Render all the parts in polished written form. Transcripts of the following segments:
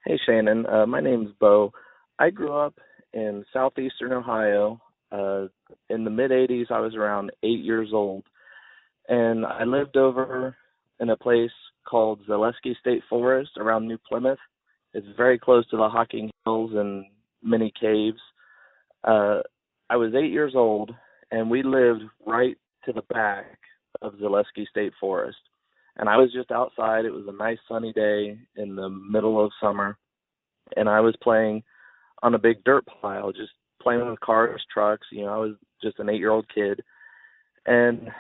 Hey, Shannon. My name's Bo. I grew up in southeastern Ohio. In the mid-'80s, I was around 8 years old, and I lived over in a place called Zaleski State Forest around New Plymouth. It's very close to the Hocking Hills and many caves. I was 8 years old, and we lived right to the back of Zaleski State Forest. And I was just outside. It was a nice sunny day in the middle of summer, and I was playing on a big dirt pile, just playing with cars, trucks. You know, I was just an 8-year-old kid. And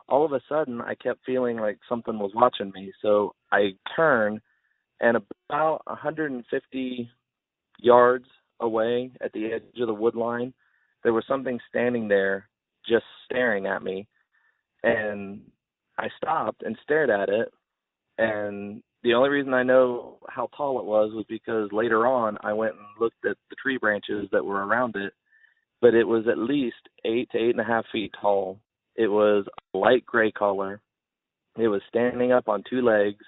all of a sudden, I kept feeling like something was watching me. So I turned, and about 150 yards away at the edge of the wood line, there was something standing there just staring at me. And I stopped and stared at it, and the only reason I know how tall it was because later on I went and looked at the tree branches that were around it, but it was at least 8 to 8.5 feet tall. It was a light gray color. It was standing up on two legs,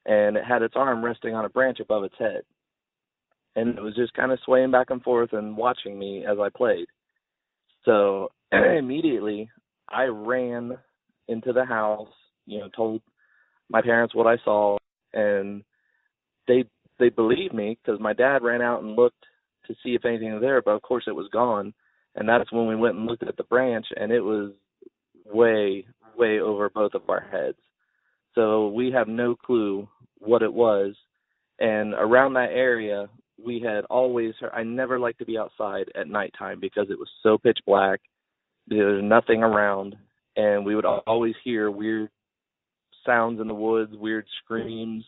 and it had its arm resting on a branch above its head. And it was just kind of swaying back and forth and watching me as I played. So immediately I ran into the house, told my parents what I saw, and they believed me because my dad ran out and looked to see if anything was there, but of course it was gone. And that's when we went and looked at the branch, and it was way, way over both of our heads. So we have no clue what it was. And around that area, we had always heard, I never liked to be outside at nighttime because it was so pitch black. There was nothing around, and we would always hear weird sounds in the woods, weird screams,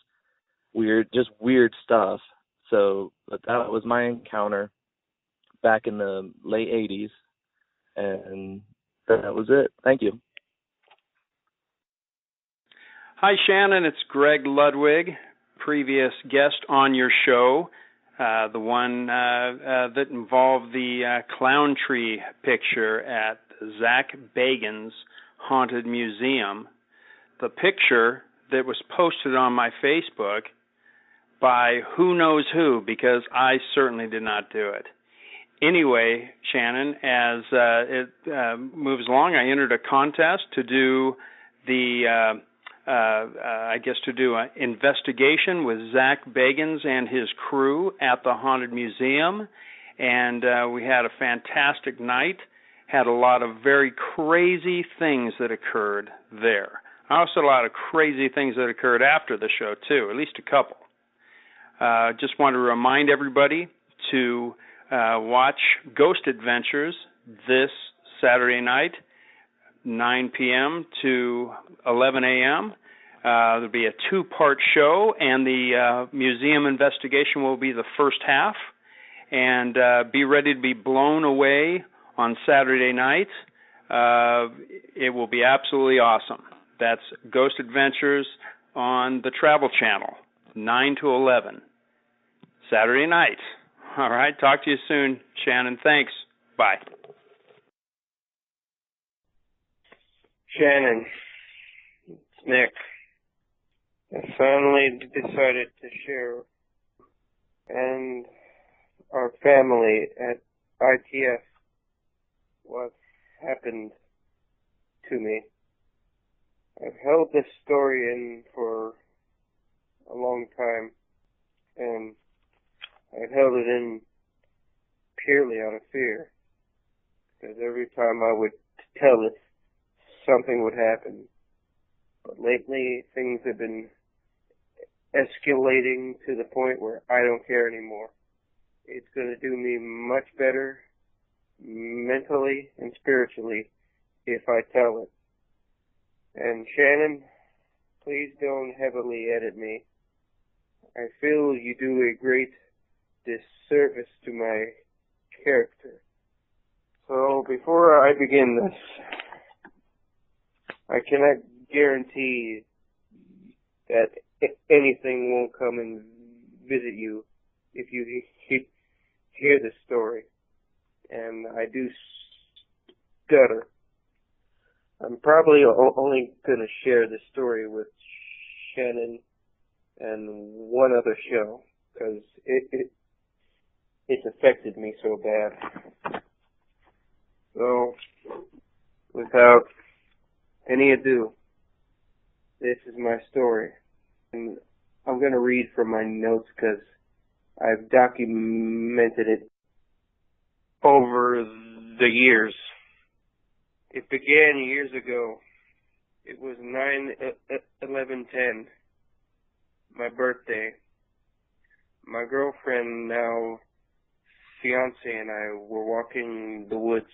just weird stuff. So, but that was my encounter back in the late 80s, and that was it. Thank you. Hi, Shannon. It's Greg Ludwig, previous guest on your show, the one that involved the clown tree picture at Zach Bagan's Haunted Museum. The picture that was posted on my Facebook by who knows who, because I certainly did not do it. Anyway, Shannon, as it moves along, I entered a contest to do to do an investigation with Zach Bagans and his crew at the Haunted Museum, and we had a fantastic night, had a lot of very crazy things that occurred there. Also a lot of crazy things that occurred after the show, too, at least a couple. Just want to remind everybody to watch Ghost Adventures this Saturday night, 9 p.m. to 11 a.m. There'll be a two-part show, and the museum investigation will be the first half. And be ready to be blown away on Saturday night. It will be absolutely awesome. That's Ghost Adventures on the Travel Channel, 9 to 11, Saturday night. All right, talk to you soon, Shannon. Thanks. Bye. Shannon, it's Nick. I finally decided to share, and our family at iTF, what happened to me. I've held this story in for a long time, and I've held it in purely out of fear, because every time I would tell it, something would happen. But lately, things have been escalating to the point where I don't care anymore. It's going to do me much better mentally and spiritually if I tell it. And Shannon, please don't heavily edit me. I feel you do a great disservice to my character. So before I begin this, I cannot guarantee that anything won't come and visit you if you hear this story. And I do stutter. I'm probably only going to share this story with Shannon and one other show, because it's affected me so bad. So, without any ado, this is my story. And I'm going to read from my notes because I've documented it over the years. It began years ago. It was 9/11/10, my birthday. My girlfriend, now fiance, and I were walking the woods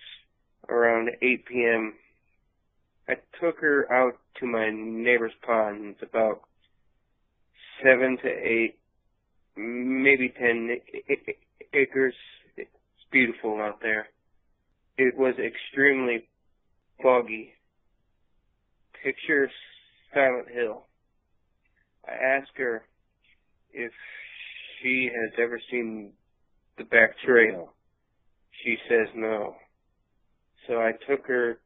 around 8 p.m. I took her out to my neighbor's pond. It's about 7 to 8, maybe 10 acres. It's beautiful out there. It was extremely foggy. Picture Silent Hill. I asked her if she has ever seen the back trail. She says no. So I took her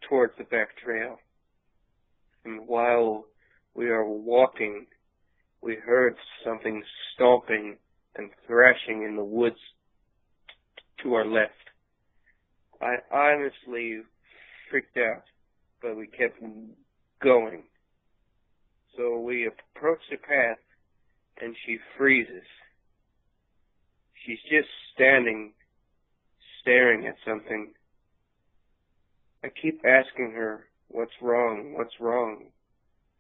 towards the back trail. And while we are walking, we heard something stomping and thrashing in the woods to our left. I honestly freaked out, but we kept going. So we approach the path, and she freezes. She's just standing, staring at something. I keep asking her, what's wrong,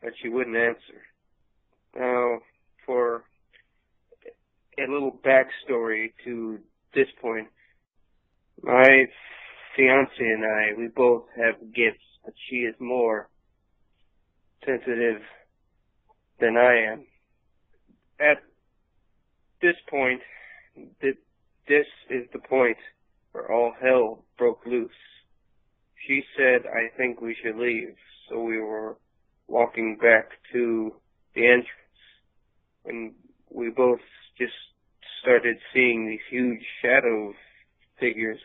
but she wouldn't answer. Now, for a little backstory to this point, my fiance and I, we both have gifts, but she is more sensitive than I am. At this point, this is the point where all hell broke loose. She said, I think we should leave, so we were walking back to the entrance, and we both just started seeing these huge shadow figures.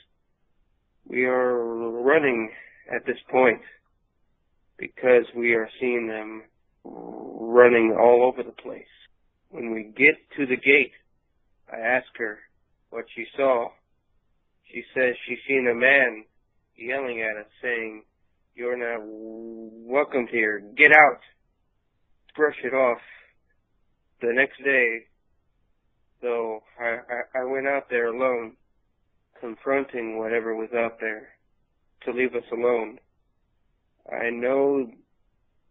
We are running at this point because we are seeing them running all over the place. When we get to the gate, I ask her what she saw. She says she's seen a man yelling at us saying, you're not welcome here, get out. Brush it off. The next day, though, I went out there alone, confronting whatever was out there to leave us alone. I know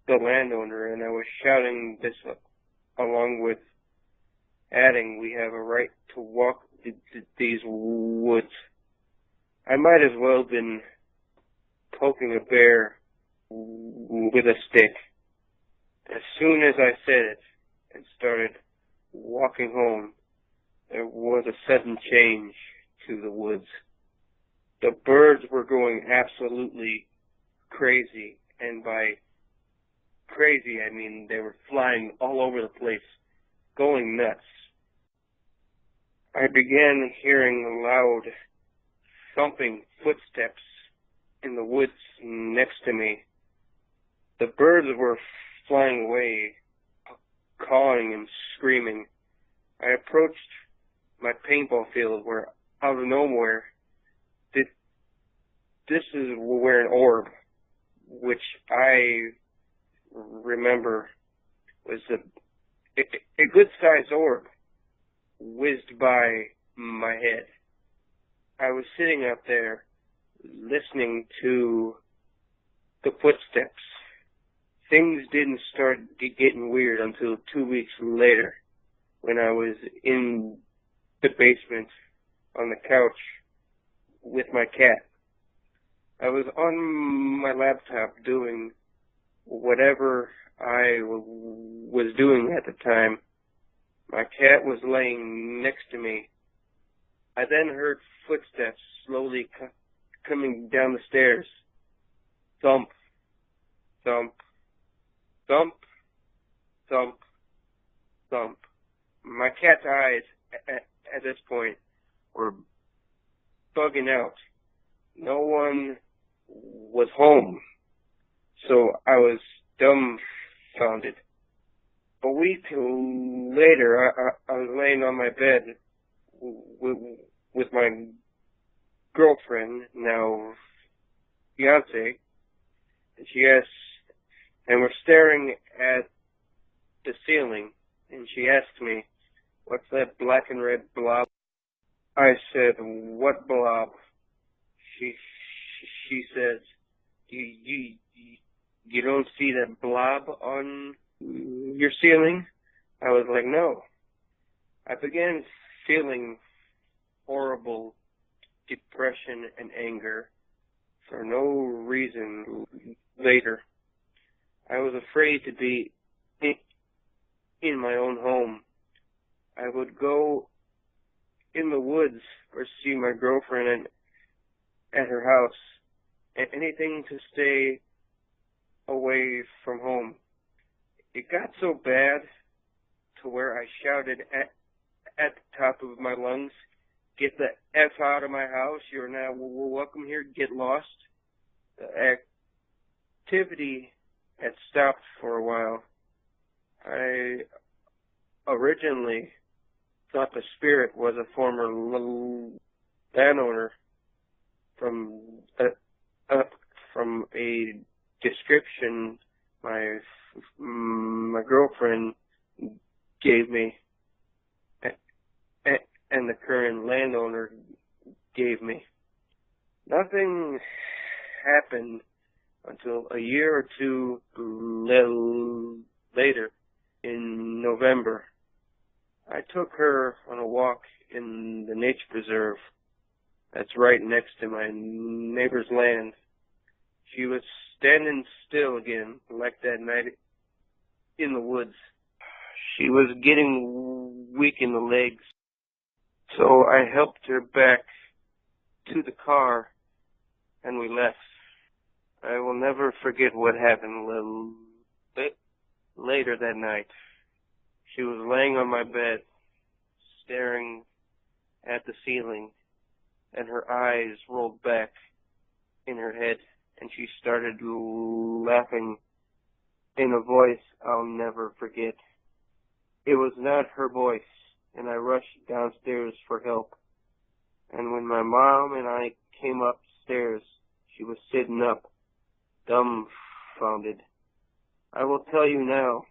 the landowner, and I was shouting this along with adding, we have a right to walk these woods. I might as well have been poking a bear with a stick. As soon as I said it and started walking home, there was a sudden change to the woods. The birds were going absolutely crazy, and by crazy I mean they were flying all over the place, going nuts. I began hearing loud thumping footsteps in the woods next to me. The birds were flying away, cawing and screaming. I approached my paintball field where, out of nowhere, this is where an orb, which I remember was a good-sized orb, whizzed by my head. I was sitting up there listening to the footsteps. Things didn't start getting weird until 2 weeks later when I was in the basement on the couch with my cat. I was on my laptop doing whatever I was doing at the time. My cat was laying next to me. I then heard footsteps slowly coming down the stairs. Thump, thump, thump, thump, thump. My cat's eyes at this point were bugging out. No one was home, so I was dumbfounded. A week later, I was laying on my bed with my girlfriend, now fiance, and and we're staring at the ceiling, and she asked me, "What's that black and red blob?" I said, "What blob?" She says, you don't see that blob on your ceiling?" I was like, "No." I began feeling horrible depression and anger for no reason later. I was afraid to be in my own home. I would go in the woods or see my girlfriend at her house, and anything to stay away from home. It got so bad to where I shouted at the top of my lungs, "Get the F out of my house. You're not welcome here. Get lost." The activity had stopped for a while. I originally thought the spirit was a former landowner from a description my girlfriend gave me, and the current landowner gave me. Nothing happened until a year or two later, in November. I took her on a walk in the nature preserve that's right next to my neighbor's land. She was standing still again, like that night in the woods. She was getting weak in the legs, so I helped her back to the car, and we left. I will never forget what happened later that night. She was laying on my bed, staring at the ceiling, and her eyes rolled back in her head, and she started laughing in a voice I'll never forget. It was not her voice, and I rushed downstairs for help. And when my mom and I came upstairs, she was sitting up, dumbfounded. I will tell you now,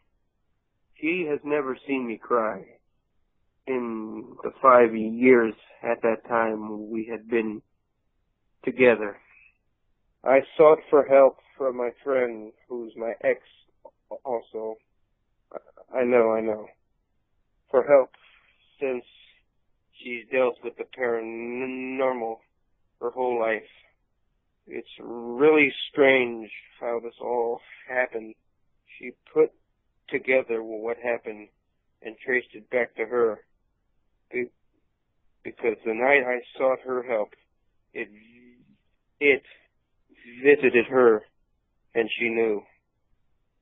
she has never seen me cry. In the 5 years at that time we had been together. I sought for help from my friend, who's my ex also. I know. For help, since she's dealt with the paranormal her whole life. It's really strange how this all happened. She put together what happened and traced it back to her. Because the night I sought her help, it visited her, and she knew.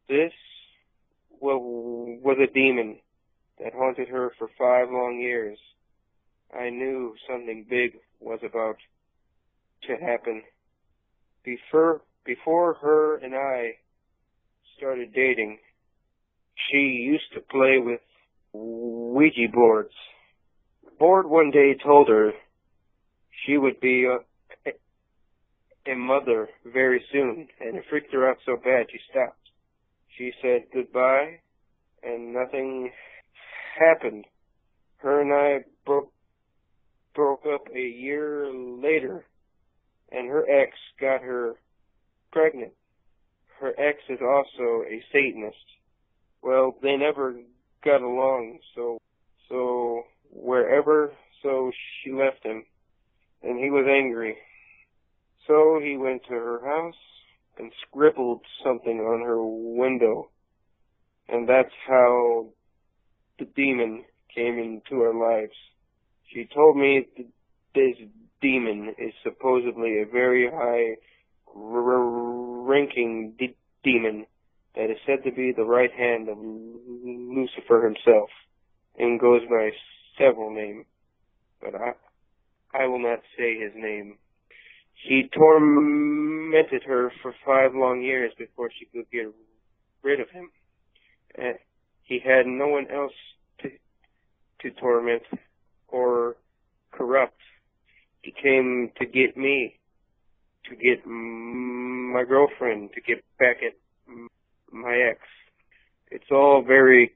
This was a demon that haunted her for 5 long years. I knew something big was about to happen. Before her and I started dating, she used to play with Ouija boards. The board one day told her she would be a mother very soon, and it freaked her out so bad she stopped. She said goodbye, and nothing happened. Her and I broke up a year later, and her ex got her pregnant. Her ex is also a Satanist. Well, they never got along, so she left him, and he was angry. So he went to her house and scribbled something on her window, and that's how the demon came into our lives. She told me this demon is supposedly a very high-ranking demon that is said to be the right hand of Lucifer himself, and goes by several names, but I will not say his name. He tormented her for 5 long years before she could get rid of him. he had no one else to torment or corrupt. He came to get me, to get my girlfriend, to get back at my ex. It's all very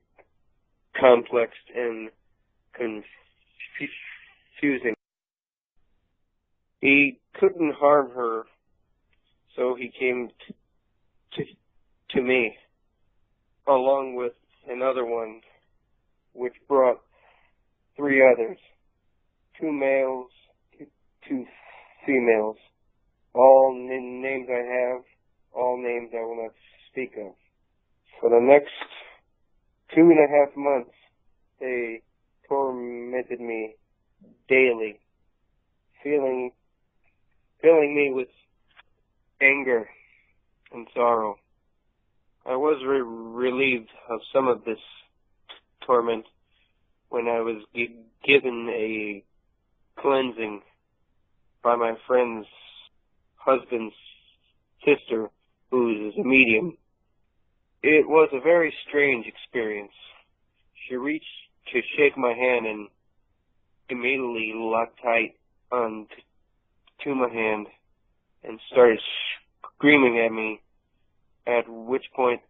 complex and confusing. He couldn't harm her, so he came to me, along with another one, which brought 3 others, 2 males, 2 females. All names I have, all names I will not speak of. For the next 2.5 months, they tormented me daily, filling me with anger and sorrow. I was relieved of some of this torment when I was given a cleansing by my friend's husband's sister, who is a medium. It was a very strange experience. She reached to shake my hand and immediately locked tight onto my hand and started screaming at me, at which point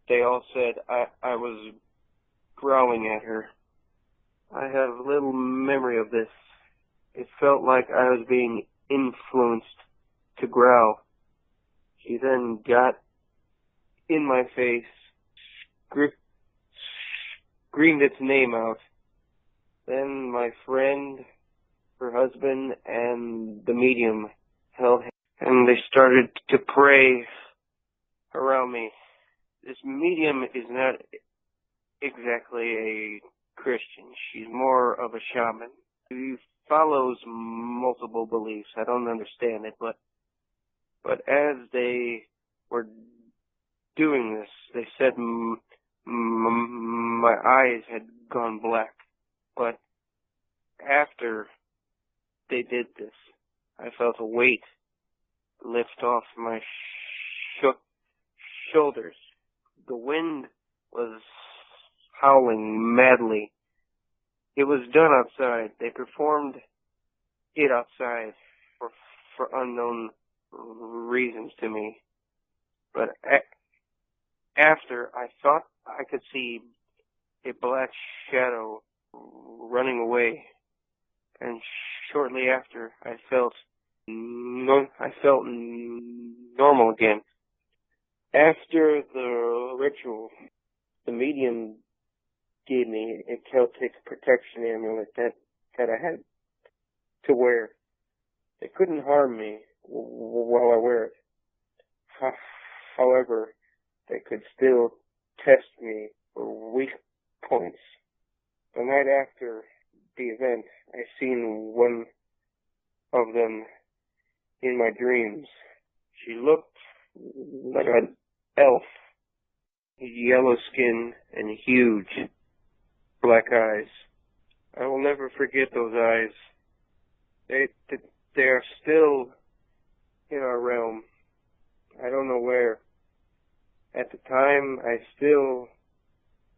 they all said I was growling at her. I have little memory of this. It felt like I was being influenced to growl. She then got in my face, screamed its name out. Then my friend, her husband, and the medium held hands, and they started to pray around me. This medium is not exactly a Christian. She's more of a shaman. She follows multiple beliefs. I don't understand it, but as they were doing this, they said my eyes had gone black. But after they did this, I felt a weight lift off my shoulders. The wind was howling madly. It was done outside. They performed it outside for unknown reasons to me. But after, I thought I could see a black shadow running away, and shortly after, I felt normal again. After the ritual, the medium gave me a Celtic protection amulet that I had to wear. They couldn't harm me while I wear it. However, they could still test me for weak points. The night after the event, I seen one of them in my dreams. She looked like an elf, yellow skin and huge black eyes. I will never forget those eyes. They are still in our realm. I don't know where. At the time, I still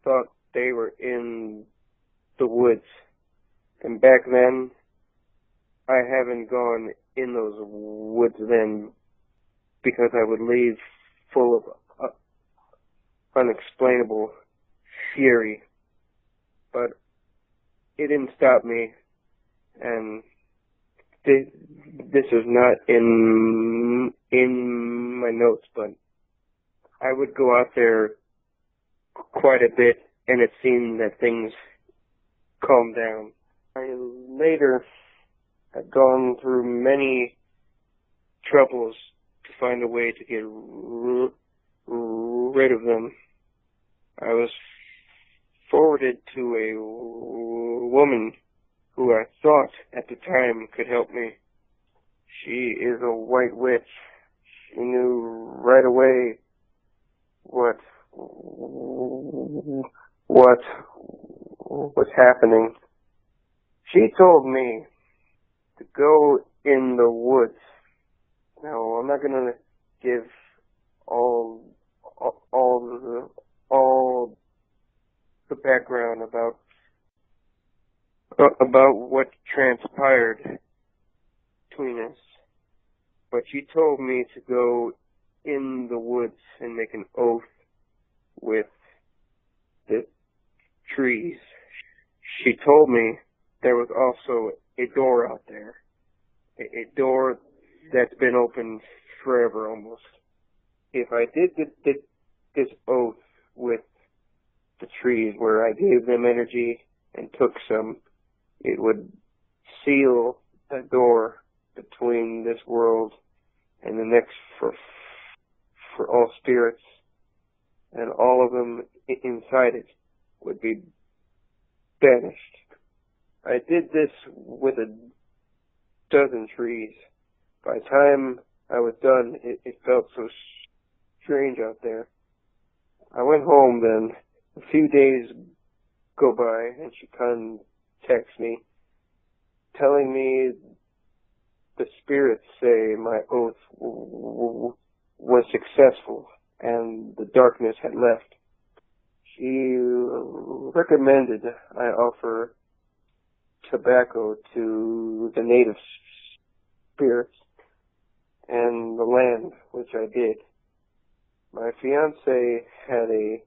thought they were in the woods. And back then, I haven't gone in those woods then because I would leave full of unexplainable fury. But it didn't stop me, and this is not in my notes, but I would go out there quite a bit, and it seemed that things calmed down. I later had gone through many troubles to find a way to get rid of them. I was forwarded to a woman who I thought at the time could help me. She is a white witch. She knew right away what was happening. She told me to go in the woods. Now, I'm not gonna give all the background about what transpired between us. But she told me to go in the woods and make an oath with the trees. She told me there was also a door out there, a door that's been open forever almost. If I did this oath with the trees where I gave them energy and took some, it would seal the door between this world and the next for all spirits, and all of them inside it would be banished. I did this with a dozen trees. By the time I was done, it felt so strange out there. I went home then. A few days go by, and she contacts me, telling me the spirits say my oath was successful and the darkness had left. She recommended I offer tobacco to the native spirits and the land, which I did. My fiance had a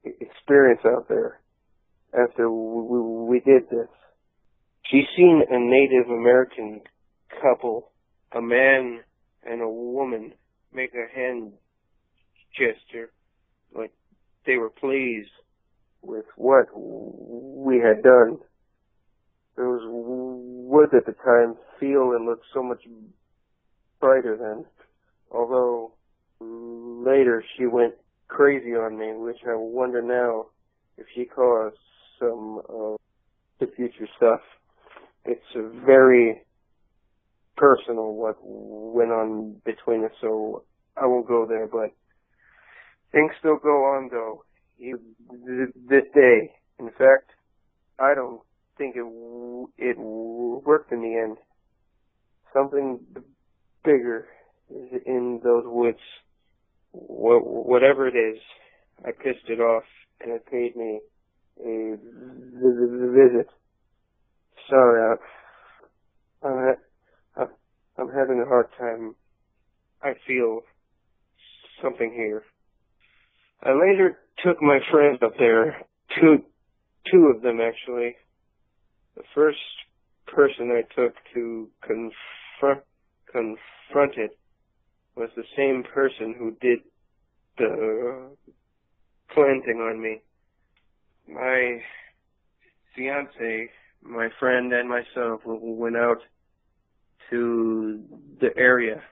experience out there after we did this. She's seen a Native American couple, a man and a woman, make a hand gesture like they were pleased with what we had done. Those woods at the time feel and look so much brighter then, although later she went crazy on me, which I wonder now if she caused some of the future stuff. It's very personal what went on between us, so I won't go there, but things still go on though, even this day. In fact, I don't think it worked in the end. Something bigger is in those woods. Whatever it is, I pissed it off, and it paid me a visit. Sorry, I'm having a hard time. I feel something here. I later took my friends up there, two of them actually. The first person I took to confront it was the same person who did the planting on me. My fiance, my friend, and myself went out to the area,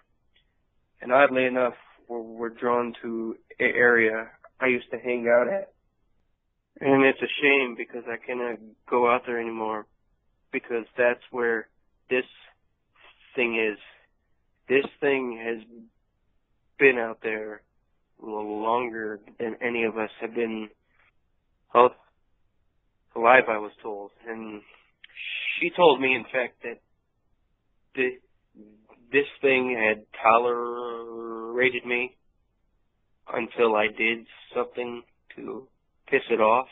and oddly enough, we're drawn to an area I used to hang out at. And it's a shame because I cannot go out there anymore, because that's where this thing is. This thing has been out there longer than any of us have been alive, I was told. And she told me, in fact, that this thing had tolerated me until I did something to piss it off.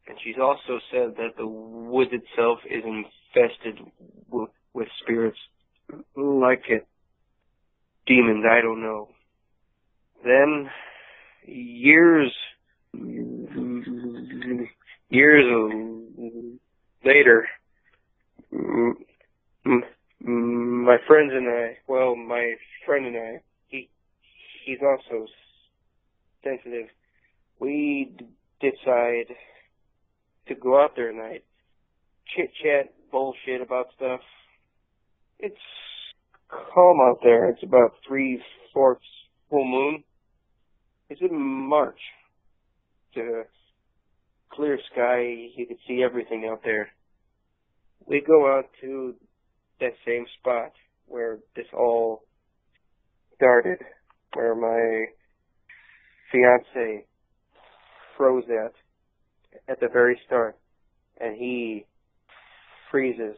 And she's also said that the woods itself is infested with spirits like it. Demons, I don't know. Then, years later, my friends and I, well, my friend and I, he's also sensitive. We decide to go out there tonight, chit-chat, bullshit about stuff. It's calm out there. It's about 3/4 full moon. It's in March. It's a clear sky. You can see everything out there. We go out to that same spot where this all started, where my fiance froze at the very start, and he freezes,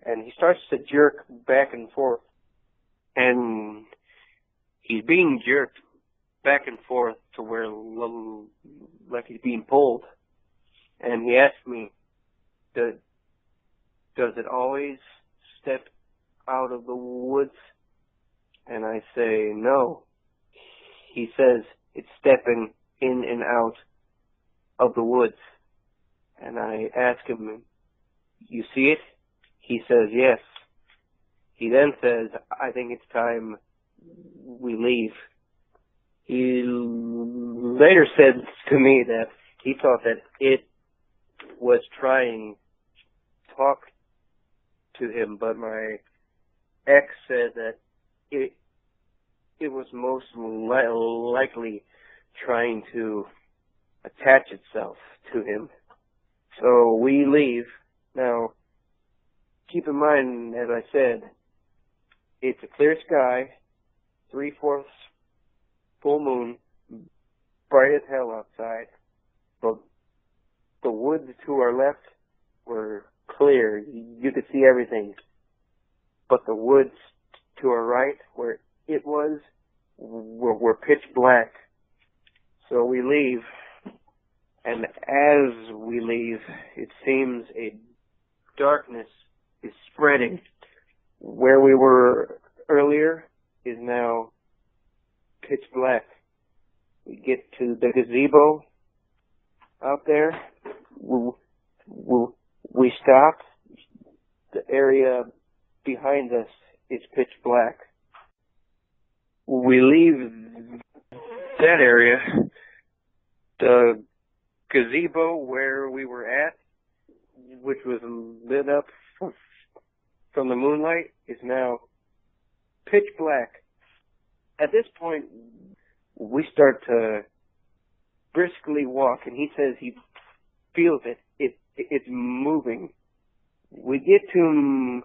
and he starts to jerk back and forth, and he's being jerked back and forth to where, like he's being pulled, And he asked me, does it always step out of the woods? And I say, no. He says, it's stepping in and out of the woods. And I ask him, you see it? He says, yes. He then says, I think it's time we leave. He later said to me that he thought that it was trying to talk to him, but my ex said that it was most likely trying to attach itself to him. So we leave. Now, keep in mind, as I said, it's a clear sky, 3/4 full moon, bright as hell outside. But the woods to our left were clear. You could see everything. But the woods to our right, where it was, were pitch black. So we leave, and as we leave, it seems a darkness is spreading. Where we were earlier is now pitch black. We get to the gazebo out there. We stop. The area behind us is pitch black. We leave that area. The gazebo where we were at, which was lit up from the moonlight, is now pitch black. At this point, we start to briskly walk, and he says he feels it. It's moving. We get to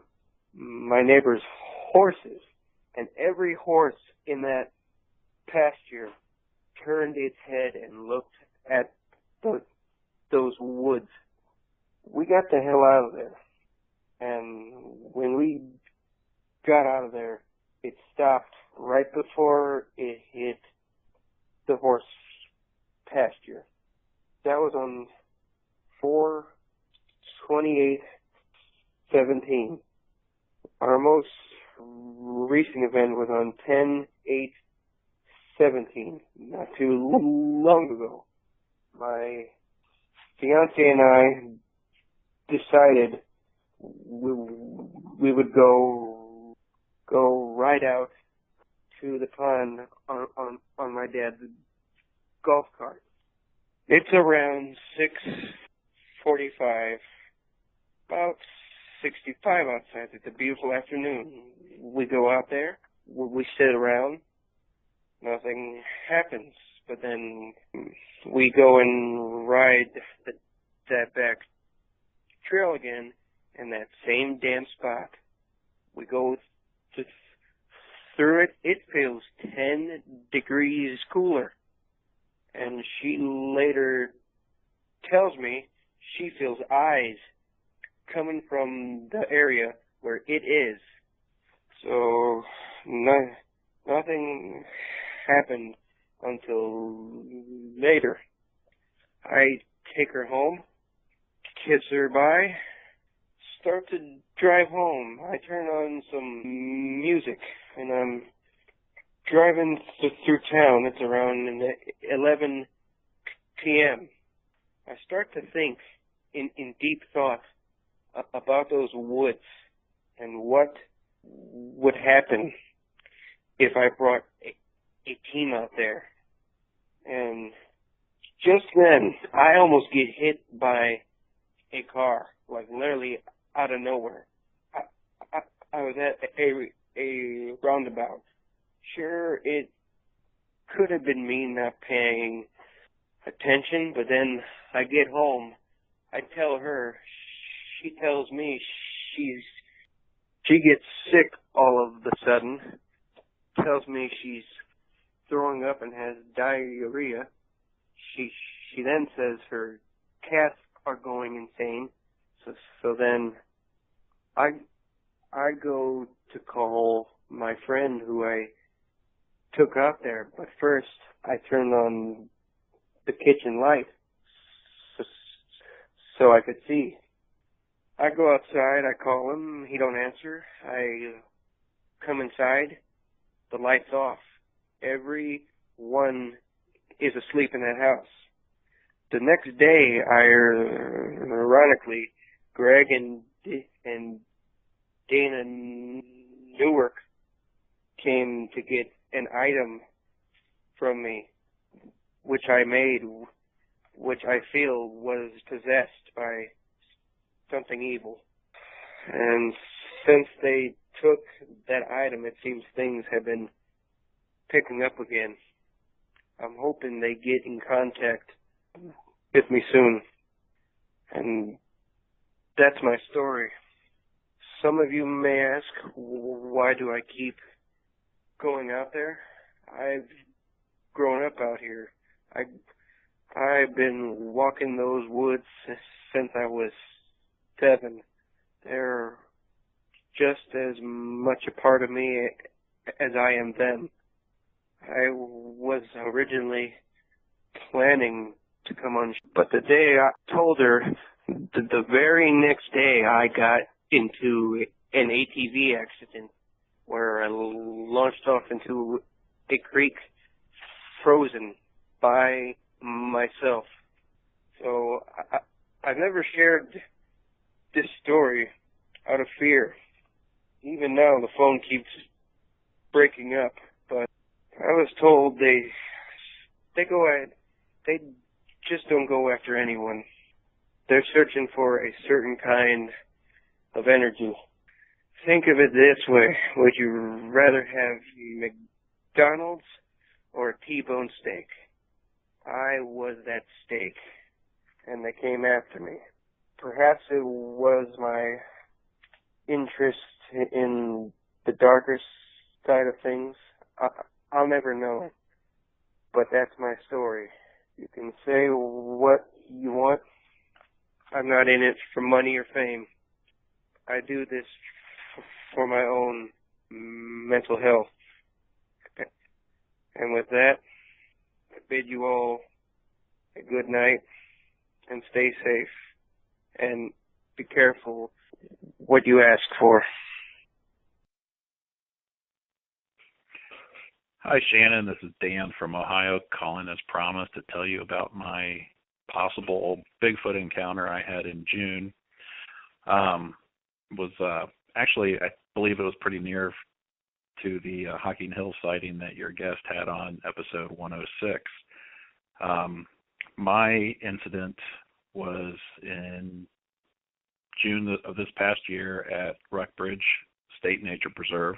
my neighbor's horses, and every horse in that pasture turned its head and looked at those woods. We got the hell out of there. And when we got out of there, it stopped right before it hit the horse pasture. That was on 4/28/17. Our most recent event was on 10/8/17, not too long ago. My fiance and I decided we would go right out to the pond on my dad's golf cart. It's around 6:45, about 65 outside. It's a beautiful afternoon. We go out there, we sit around, nothing happens. But then we go and ride that back trail again in that same damn spot. We go through it. It feels 10 degrees cooler. And she later tells me she feels eyes coming from the area where it is. So nothing happened until later. I take her home, kiss her bye, start to drive home. I turn on some music, and I'm driving through town. It's around 11 p.m. I start to think in deep thought about those woods and what would happen if I brought a team out there. And just then, I almost get hit by a car, like literally out of nowhere. I was at a roundabout. Sure, it could have been me not paying attention, but then I get home, I tell her, she tells me she gets sick all of a sudden, tells me she's throwing up and has diarrhea. She then says her cats are going insane. So then I go to call my friend who I took out there, but first I turned on the kitchen light so I could see. I go outside, I call him, he don't answer. I come inside, the light's off. Everyone is asleep in that house. The next day, ironically, Greg and Dana Newark came to get an item from me, which I made, which I feel was possessed by something evil. And since they took that item, it seems things have been picking up again. I'm hoping they get in contact with me soon. And that's my story. Some of you may ask, why do I keep going out there? I've grown up out here. I've been walking those woods since I was 7. They're just as much a part of me as I am them. I was originally planning to come on, but the day I told her, the very next day I got into an ATV accident where I launched off into a creek, frozen by myself. So I've never shared this story out of fear. Even now the phone keeps breaking up, but I was told they just don't go after anyone. They're searching for a certain kind of energy. Think of it this way. Would you rather have McDonald's or a T-bone steak? I was that steak, and they came after me. Perhaps it was my interest in the darker side of things. I'll never know. But that's my story. You can say what you want. I'm not in it for money or fame. I do this for my own mental health. And with that, I bid you all a good night and stay safe. And be careful what you ask for. Hi, Shannon. This is Dan from Ohio, calling as promised to tell you about my possible Bigfoot encounter I had in June. Actually, I believe it was pretty near to the Hocking Hill sighting that your guest had on episode 106. My incident was in June of this past year at Rockbridge State Nature Preserve.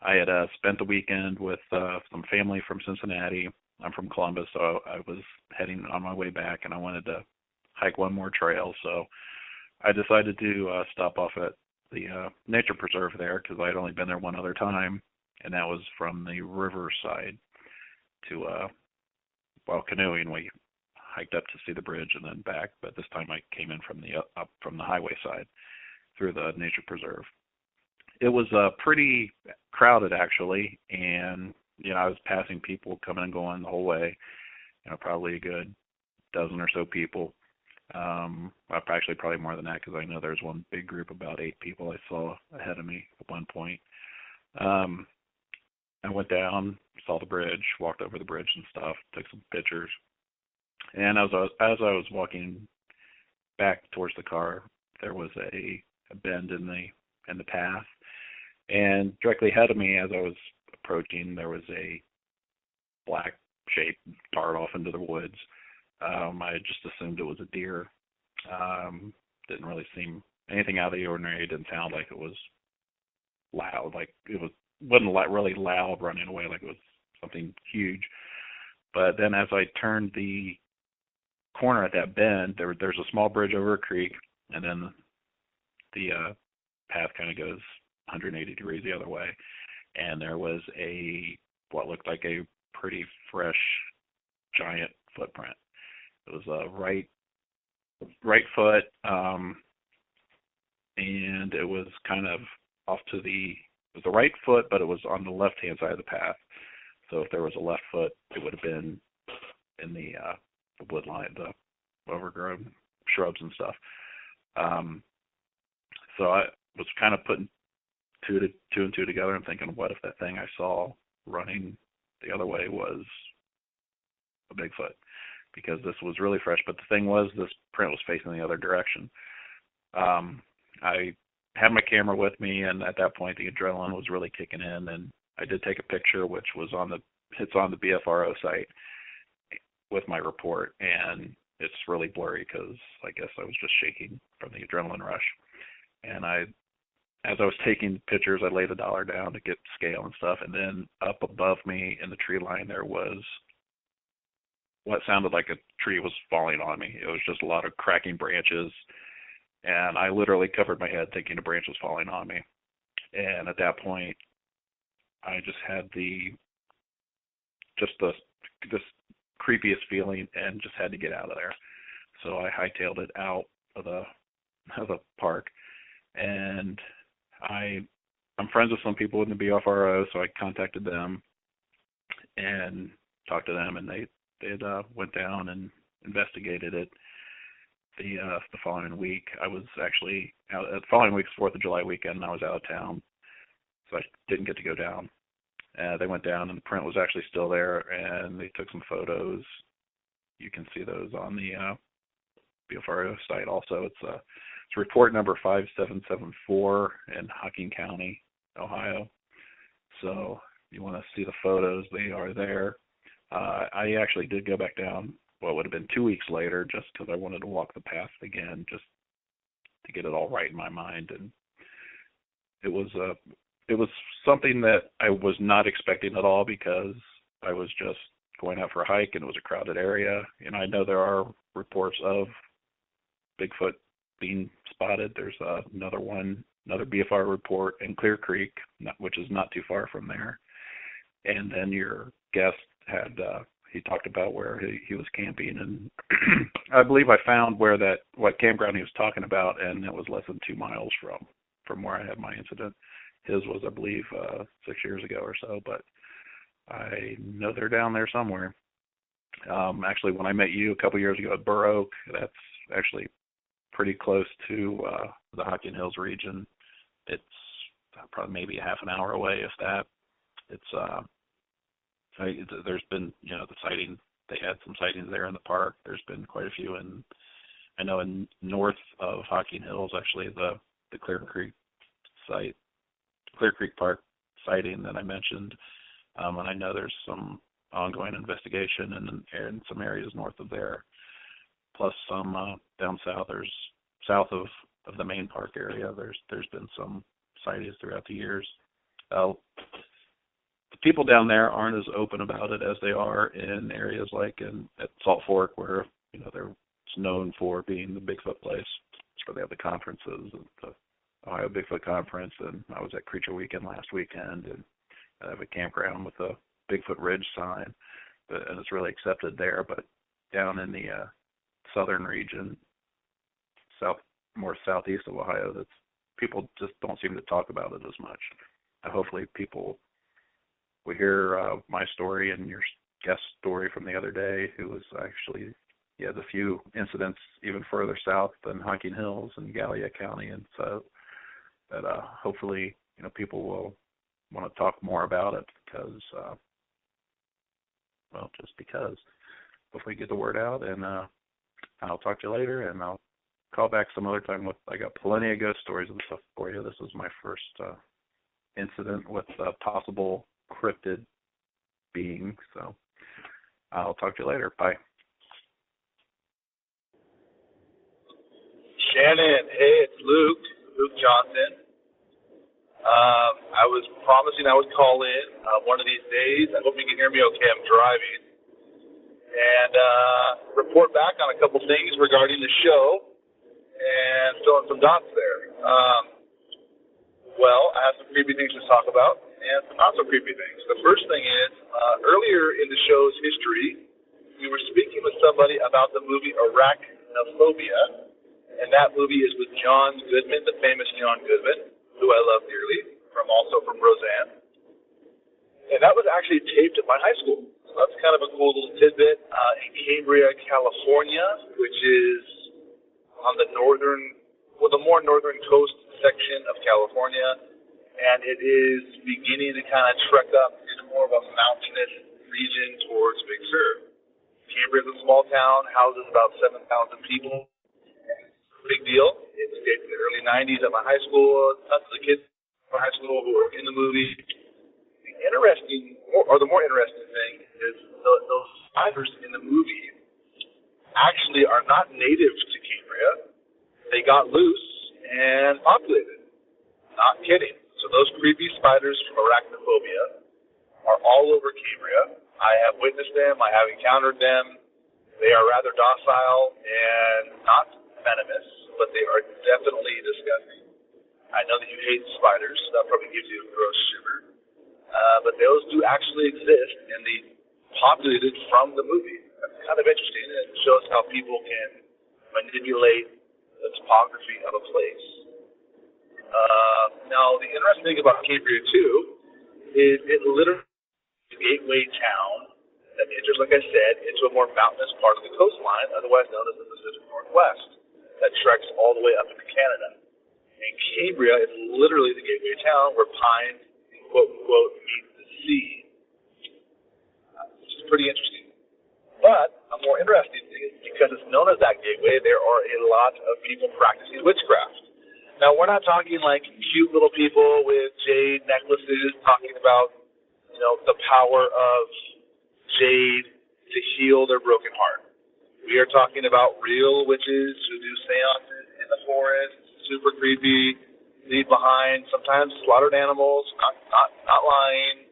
I had spent the weekend with some family from Cincinnati. I'm from Columbus, so I was heading on my way back, and I wanted to hike one more trail. So I decided to stop off at the nature preserve there because I'd only been there one other time, and that was from the river side to, while canoeing, we hiked up to see the bridge and then back, but this time I came in from the up from the highway side through the nature preserve. It was pretty crowded, actually, and, I was passing people coming and going the whole way, probably a good dozen or so people. Actually, probably more than that, because I know there's one big group, about 8 people I saw ahead of me at one point. I went down, saw the bridge, walked over the bridge and stuff, took some pictures. And as I was walking back towards the car, there was a bend in the path. And directly ahead of me, as I was approaching, there was a black shape dart off into the woods. I just assumed it was a deer. Didn't really seem anything out of the ordinary. It didn't sound like it was loud. Like wasn't really loud running away like it was something huge. But then as I turned the corner at that bend, there's a small bridge over a creek, and then the path kind of goes 180 degrees the other way, and there was what looked like a pretty fresh giant footprint. It was a right foot, and it was kind of off to it was the right foot, but it was on the left-hand side of the path. So if there was a left foot, it would have been in the wood line, the overgrown shrubs and stuff. So I was kind of putting two and two together and thinking, what if that thing I saw running the other way was a Bigfoot? Because this was really fresh. But the thing was, this print was facing the other direction. I had my camera with me, and at that point, the adrenaline was really kicking in. And I did take a picture, which was on the BFRO site with my report, and it's really blurry because I guess I was just shaking from the adrenaline rush. And as I was taking pictures, I laid $1 down to get scale and stuff, and then up above me in the tree line there was what sounded like a tree was falling on me. It was just a lot of cracking branches, and I literally covered my head thinking a branch was falling on me. And at that point, I just had this creepiest feeling and just had to get out of there. So I hightailed it out of the park, and I'm friends with some people in the BFRO, so I contacted them and talked to them, and they went down and investigated it. The following week, I was actually out. The following week's 4th of July weekend, and I was out of town, so I didn't get to go down. They went down, and the print was actually still there, and they took some photos. You can see those on the BFRO site. Also, it's report number 5774 in Hocking County, Ohio. So if you want to see the photos, they are there. I actually did go back down, what would have been 2 weeks later, just because I wanted to walk the path again, just to get it all right in my mind. And it was something that I was not expecting at all, because I was just going out for a hike and it was a crowded area. And I know there are reports of Bigfoot being spotted. There's another BFR report in Clear Creek, which is not too far from there. And then your guest had he talked about where he was camping, and I believe I found what campground he was talking about, and it was less than 2 miles from where I had my incident. His was, I believe, 6 years ago or so, but I know they're down there somewhere. Actually, when I met you a couple years ago at Burr Oak, that's actually pretty close to the Hocking Hills region. It's probably maybe a half an hour away, if that. There's been, the sighting. They had some sightings there in the park. There's been quite a few, and I know in north of Hocking Hills, actually the Clear Creek Park sighting that I mentioned, and I know there's some ongoing investigation in some areas north of there, plus some down south. There's south of the main park area. There's been some sightings throughout the years. The people down there aren't as open about it as they are in areas like at Salt Fork, where they're known for being the Bigfoot place. That's where they have the conferences, the Ohio Bigfoot Conference, and I was at Creature Weekend last weekend, and I have a campground with a Bigfoot Ridge sign, and it's really accepted there. But down in the southern region, more southeast of Ohio, that's people just don't seem to talk about it as much. Hopefully people will hear my story and your guest story from the other day, who was actually, he has a few incidents even further south than Hocking Hills and Gallia County, and so that hopefully people will want to talk more about it, because just because. Hopefully get the word out, and I'll talk to you later, and I'll call back some other time. I got plenty of ghost stories and stuff for you. This was my first incident with a possible cryptid being, so I'll talk to you later. Bye. Shannon, hey, it's Luke Johnson. I was promising I would call in one of these days. I hope you can hear me okay. I'm driving. And report back on a couple things regarding the show and fill in some dots there. I have some creepy things to talk about and some not so creepy things. The first thing is, earlier in the show's history, we were speaking with somebody about the movie Arachnophobia, and that movie is with John Goodman, the famous John Goodman, who I love dearly, also from Roseanne. And that was actually taped at my high school. So that's kind of a cool little tidbit. In Cambria, California, which is on the more northern coast section of California, and it is beginning to kind of trek up into more of a mountainous region towards Big Sur. Cambria is a small town, houses about 7,000 people. Big deal. It stayed in the early 90s at my high school. Tons of the kids from high school who were in the movie. The more interesting thing is those survivors in the movie actually are not native to Cambria. They got loose and populated. Not kidding. So those creepy spiders from arachnophobia are all over Cambria. I have witnessed them. I have encountered them. They are rather docile and not venomous, but they are definitely disgusting. I know that you hate spiders, so that probably gives you a gross shiver. But those do actually exist, and they populated from the movie. That's kind of interesting, and it shows how people can manipulate the topography of a place. Now, the interesting thing about Cambria, too, is it literally is a gateway town that enters, like I said, into a more mountainous part of the coastline, otherwise known as the Pacific Northwest, that treks all the way up into Canada. And Cambria is literally the gateway town where pines, quote-unquote, meet the sea. Which is pretty interesting. But a more interesting thing is because it's known as that gateway, there are a lot of people practicing witchcraft. Now, we're not talking like cute little people with jade necklaces talking about, the power of jade to heal their broken heart. We are talking about real witches who do seances in the forest, super creepy, leave behind sometimes slaughtered animals, not lying,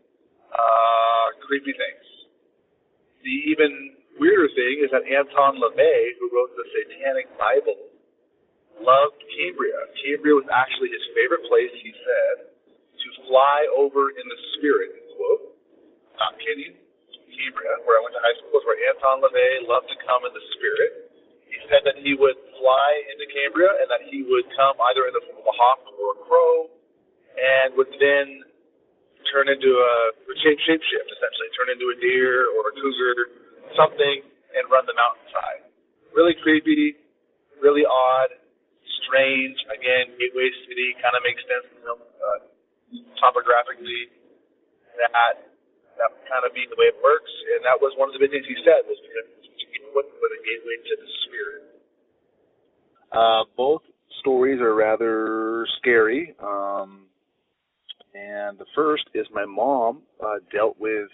creepy things. The even weirder thing is that Anton LaVey, who wrote the Satanic Bible, loved Cambria. Cambria was actually his favorite place, he said, to fly over in the spirit, quote. Not kidding. Cambria, where I went to high school, is where Anton LaVey loved to come in the spirit. He said that he would fly into Cambria and that he would come either in the form of a hawk or a crow and would then turn into shapeshift, essentially, turn into a deer or a cougar, something, and run the mountainside. Really creepy, really odd, strange. Again, Gateway City kind of makes sense, topographically, that kind of being the way it works, and that was one of the big things he said, was because with a gateway to the spirit. Both stories are rather scary, and the first is my mom dealt with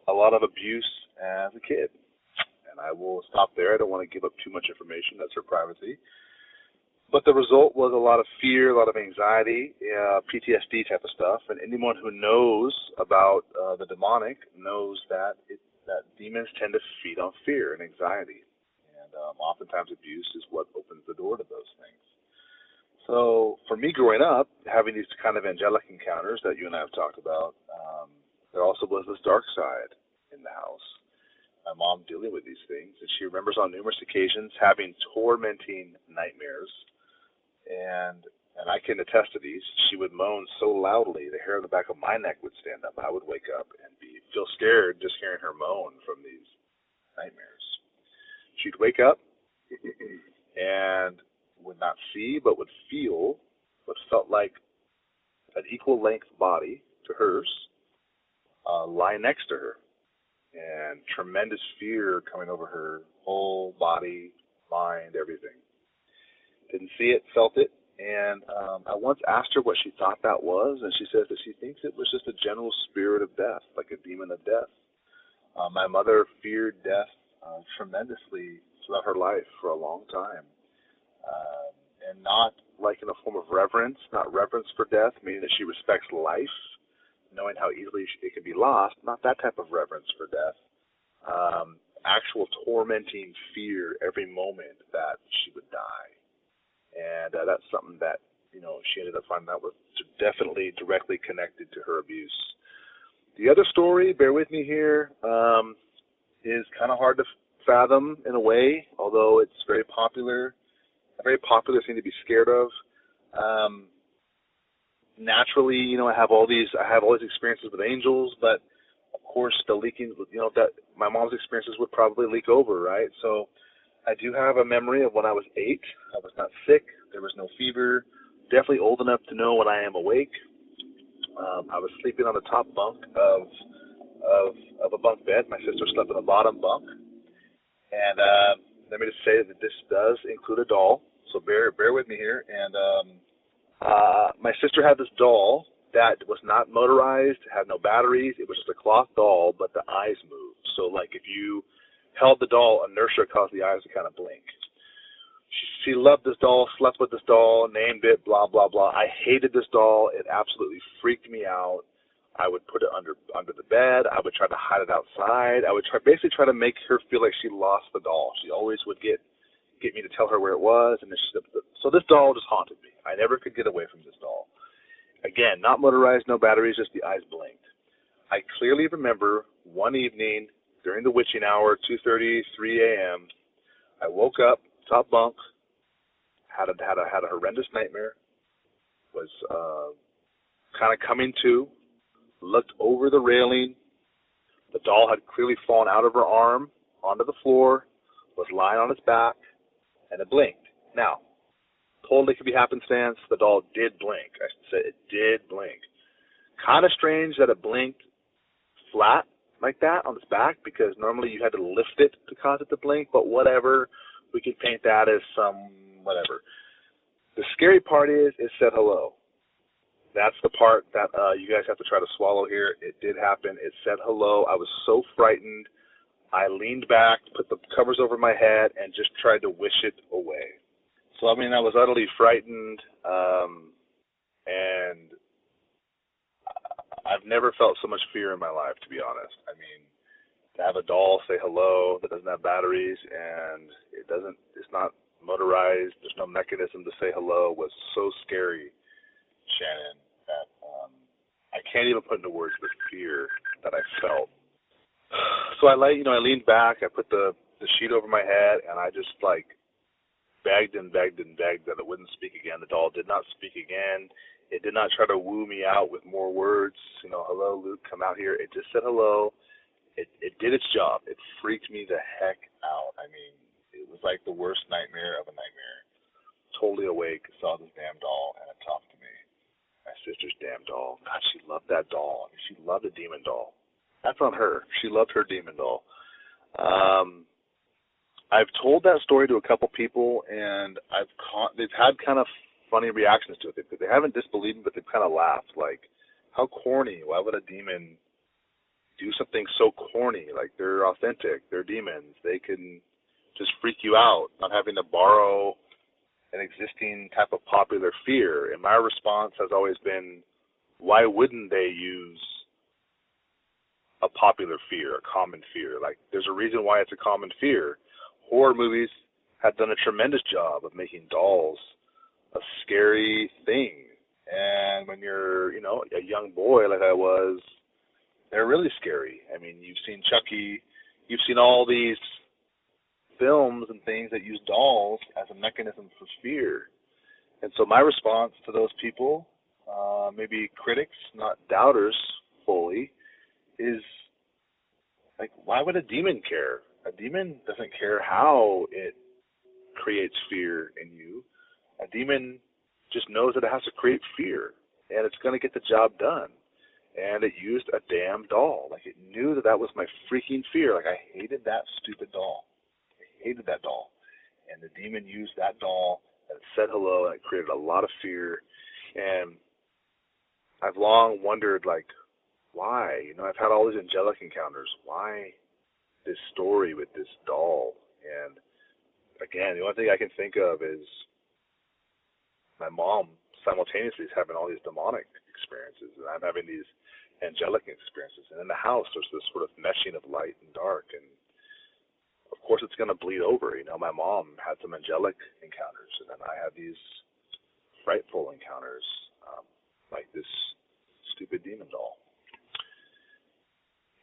a lot of abuse as a kid, and I will stop there. I don't want to give up too much information. That's her privacy. But the result was a lot of fear, a lot of anxiety, PTSD type of stuff. And anyone who knows about the demonic knows that demons tend to feed on fear and anxiety. And oftentimes abuse is what opens the door to those things. So for me growing up, having these kind of angelic encounters that you and I have talked about, there also was this dark side in the house. My mom dealing with these things, and she remembers on numerous occasions having tormenting nightmares. And I can attest to these. She would moan so loudly, the hair on the back of my neck would stand up. I would wake up and feel scared just hearing her moan from these nightmares. She'd wake up and would not see, but would feel what felt like an equal length body to hers lie next to her. And tremendous fear coming over her whole body, mind, everything. Didn't see it, felt it, and I once asked her what she thought that was, and she says that she thinks it was just a general spirit of death, like a demon of death. My mother feared death tremendously throughout her life for a long time, and not like in a form of reverence, not reverence for death, meaning that she respects life, knowing how easily it can be lost, not that type of reverence for death. Actual tormenting fear every moment that she would die. And that's something that, she ended up finding out was definitely directly connected to her abuse. The other story, bear with me here, is kind of hard to fathom in a way, although it's very popular. A very popular thing to be scared of. Naturally, I have all these experiences with angels, but of course the leaking, that my mom's experiences would probably leak over, right? So I do have a memory of when I was 8. I was not sick. There was no fever. Definitely old enough to know when I am awake. I was sleeping on the top bunk of a bunk bed. My sister slept on the bottom bunk. And let me just say that this does include a doll, so bear with me here. And my sister had this doll that was not motorized, had no batteries. It was just a cloth doll, but the eyes moved. So, like, if you held the doll, inertia caused the eyes to kind of blink. She loved this doll, slept with this doll, named it, blah, blah, blah. I hated this doll. It absolutely freaked me out. I would put it under the bed. I would try to hide it outside. I would basically try to make her feel like she lost the doll. She always would get me to tell her where it was. And so this doll just haunted me. I never could get away from this doll. Again, not motorized, no batteries, just the eyes blinked. I clearly remember one evening during the witching hour, 2:30, 3 a.m., I woke up, top bunk, had a horrendous nightmare, was kind of coming to, looked over the railing. The doll had clearly fallen out of her arm onto the floor, was lying on its back, and it blinked. Now, totally could be happenstance. The doll did blink. I should say it did blink. Kind of strange that it blinked flat like that on its back, because normally you had to lift it to cause it to blink, but whatever. We could paint that as some whatever. The scary part is it said hello. That's the part that you guys have to try to swallow here. It did happen. It said hello. I was so frightened. I leaned back, put the covers over my head, and just tried to wish it away. So, I mean, I was utterly frightened, and I've never felt so much fear in my life, to be honest. I mean, to have a doll say hello that doesn't have batteries and it's not motorized, there's no mechanism to say hello, was so scary, Shannon, that I can't even put into words the fear that I felt. So I leaned back, I put the sheet over my head, and I just begged and begged and begged that it wouldn't speak again. The doll did not speak again. It did not try to woo me out with more words, hello, Luke, come out here. It just said hello. It did its job. It freaked me the heck out. I mean, it was like the worst nightmare of a nightmare. Totally awake, saw this damn doll, and it talked to me. My sister's damn doll. God, she loved that doll. I mean, she loved a demon doll. That's on her. She loved her demon doll. I've told that story to a couple people, and they've had kind of funny reactions to it. They haven't disbelieved me, but they've kind of laughed. Like, how corny. Why would a demon do something so corny? Like, they're authentic. They're demons. They can just freak you out, not having to borrow an existing type of popular fear. And my response has always been, why wouldn't they use a popular fear, a common fear? Like, there's a reason why it's a common fear. Horror movies have done a tremendous job of making dolls a scary thing. And when you're, a young boy like I was, they're really scary. I mean, you've seen Chucky, you've seen all these films and things that use dolls as a mechanism for fear. And so my response to those people, maybe critics, not doubters fully, is like, why would a demon care? A demon doesn't care how it creates fear in you. A demon just knows that it has to create fear, and it's going to get the job done. And it used a damn doll. Like, it knew that was my freaking fear. Like, I hated that stupid doll. I hated that doll. And the demon used that doll, and it said hello, and it created a lot of fear. And I've long wondered, like, why? I've had all these angelic encounters. Why this story with this doll? And again, the only thing I can think of is my mom simultaneously is having all these demonic experiences, and I'm having these angelic experiences. And in the house, there's this sort of meshing of light and dark, and of course it's going to bleed over. My mom had some angelic encounters, and then I had these frightful encounters, like this stupid demon doll.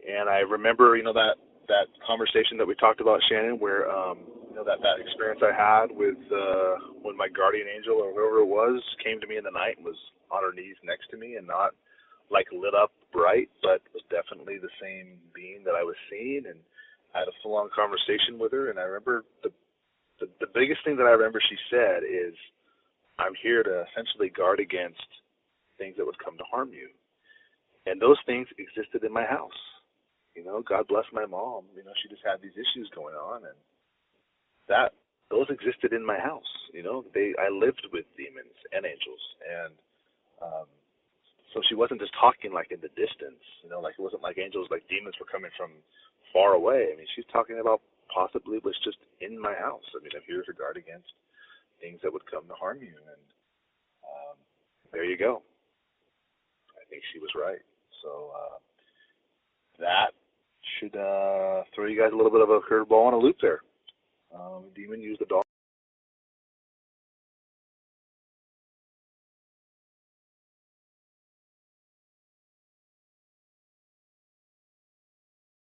And I remember, that conversation that we talked about, Shannon, where that experience I had with when my guardian angel or whoever it was came to me in the night and was on her knees next to me, and not like lit up bright, but was definitely the same being that I was seeing. And I had a full-on conversation with her, and I remember the the biggest thing that I remember she said is, I'm here to essentially guard against things that would come to harm you. And those things existed in my house. You know, God bless my mom. You know, she just had these issues going on, and those existed in my house. You know, I lived with demons and angels, and so she wasn't just talking like in the distance. You know, like it wasn't like angels, like demons were coming from far away. I mean, she's talking about possibly was just in my house. I mean, I'm here to guard against things that would come to harm you, and there you go. I think she was right. So that should throw you guys a little bit of a curveball on a loop there. Demon used the dog.